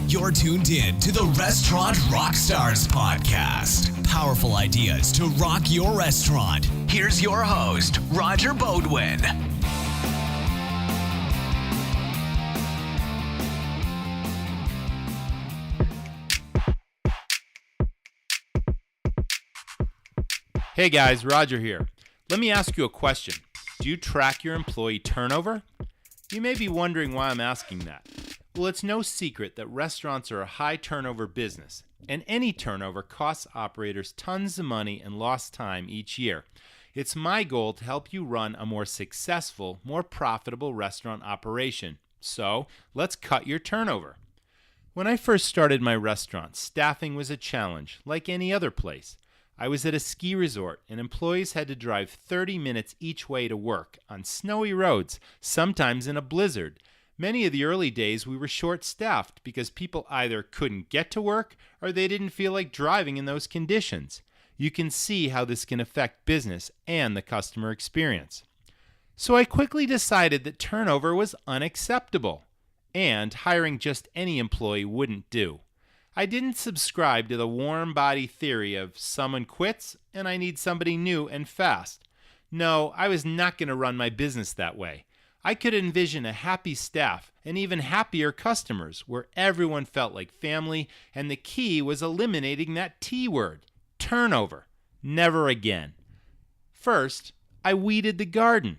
You're tuned in to the Restaurant Rockstars podcast. Powerful ideas to rock your restaurant. Here's your host, Roger Bodwin. Hey guys, Roger here. Let me ask you a question. Do you track your employee turnover? You may be wondering why I'm asking that. Well, it's no secret that restaurants are a high turnover business, and any turnover costs operators tons of money and lost time each year. It's my goal to help you run a more successful, more profitable restaurant operation. So, let's cut your turnover. When I first started my restaurant, staffing was a challenge, like any other place. I was at a ski resort, and employees had to drive 30 minutes each way to work on snowy roads, sometimes in a blizzard. Many of the early days, we were short-staffed because people either couldn't get to work or they didn't feel like driving in those conditions. You can see how this can affect business and the customer experience. So I quickly decided that turnover was unacceptable, and hiring just any employee wouldn't do. I didn't subscribe to the warm body theory of someone quits and I need somebody new and fast. No, I was not going to run my business that way. I could envision a happy staff and even happier customers where everyone felt like family, and the key was eliminating that T word, turnover. Never again. First, I weeded the garden.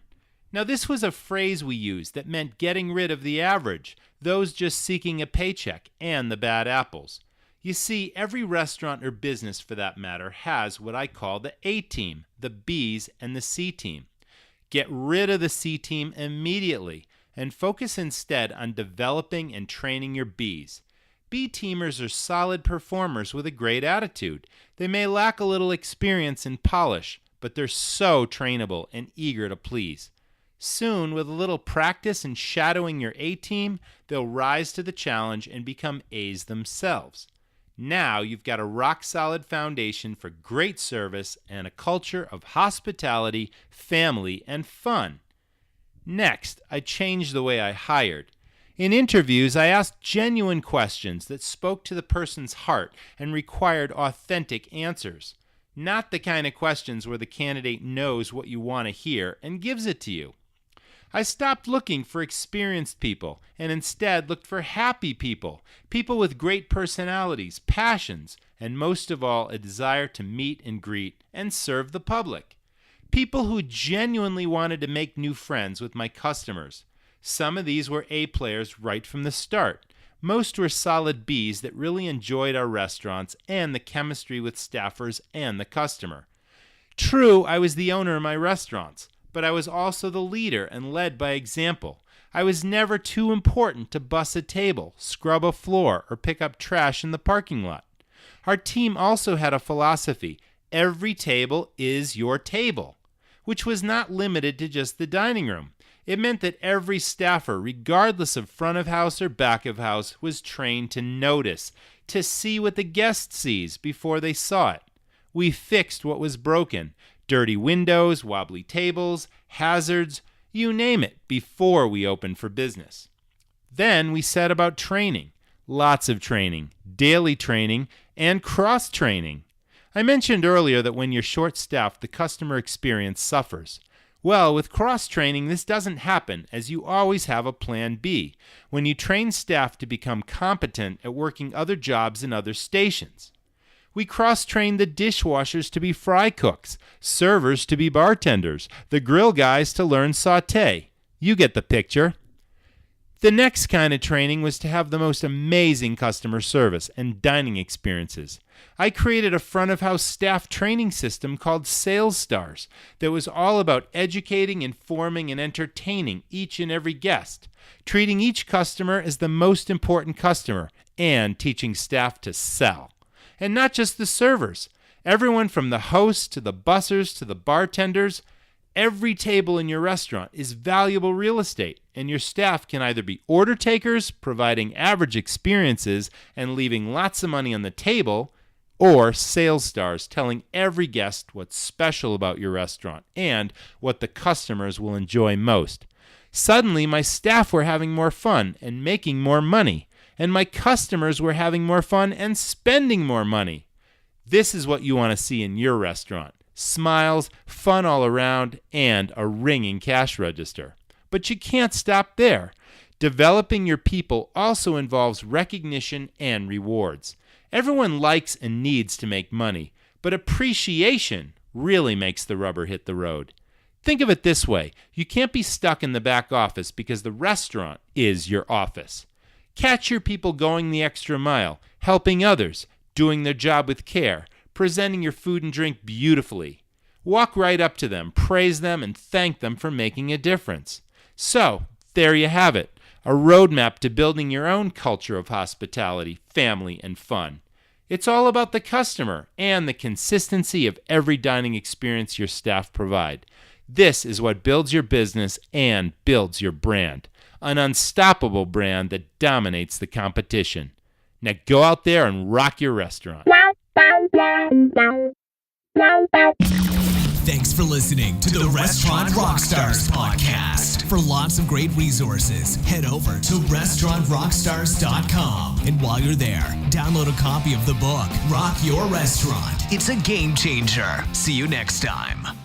Now, this was a phrase we used that meant getting rid of the average, those just seeking a paycheck, and the bad apples. You see, every restaurant or business for that matter has what I call the A team, the B's, and the C team. Get rid of the C team immediately and focus instead on developing and training your B's. B teamers are solid performers with a great attitude. They may lack a little experience and polish, but they're so trainable and eager to please. Soon, with a little practice and shadowing your A team, they'll rise to the challenge and become A's themselves. Now you've got a rock-solid foundation for great service and a culture of hospitality, family, and fun. Next, I changed the way I hired. In interviews, I asked genuine questions that spoke to the person's heart and required authentic answers. Not the kind of questions where the candidate knows what you want to hear and gives it to you. I stopped looking for experienced people and instead looked for happy people, people with great personalities, passions, and most of all, a desire to meet and greet and serve the public. People who genuinely wanted to make new friends with my customers. Some of these were A players right from the start. Most were solid Bs that really enjoyed our restaurants and the chemistry with staffers and the customer. True, I was the owner of my restaurants, but I was also the leader and led by example. I was never too important to bus a table, scrub a floor, or pick up trash in the parking lot. Our team also had a philosophy: every table is your table, which was not limited to just the dining room. It meant that every staffer, regardless of front of house or back of house, was trained to notice, to see what the guest sees before they saw it. We fixed what was broken: dirty windows, wobbly tables, hazards, you name it, before we opened for business. Then we set about training. Lots of training, daily training, and cross-training. I mentioned earlier that when you're short-staffed, the customer experience suffers. Well, with cross-training, this doesn't happen, as you always have a plan B, when you train staff to become competent at working other jobs in other stations. We cross-trained the dishwashers to be fry cooks, servers to be bartenders, the grill guys to learn sauté. You get the picture. The next kind of training was to have the most amazing customer service and dining experiences. I created a front-of-house staff training system called Sales Stars that was all about educating, informing, and entertaining each and every guest, treating each customer as the most important customer, and teaching staff to sell. And not just the servers. Everyone from the hosts to the bussers to the bartenders. Every table in your restaurant is valuable real estate, and your staff can either be order takers, providing average experiences and leaving lots of money on the table, or sales stars telling every guest what's special about your restaurant and what the customers will enjoy most. Suddenly, my staff were having more fun and making more money, and my customers were having more fun and spending more money. This is what you want to see in your restaurant. Smiles, fun all around, and a ringing cash register. But you can't stop there. Developing your people also involves recognition and rewards. Everyone likes and needs to make money, but appreciation really makes the rubber hit the road. Think of it this way. You can't be stuck in the back office because the restaurant is your office. Catch your people going the extra mile, helping others, doing their job with care, presenting your food and drink beautifully. Walk right up to them, praise them, and thank them for making a difference. So, there you have it, a roadmap to building your own culture of hospitality, family, and fun. It's all about the customer and the consistency of every dining experience your staff provide. This is what builds your business and builds your brand, an unstoppable brand that dominates the competition. Now go out there and rock your restaurant. Thanks for listening to the Restaurant Rockstars podcast. For lots of great resources, head over to restaurantrockstars.com. And while you're there, download a copy of the book, Rock Your Restaurant. It's a game changer. See you next time.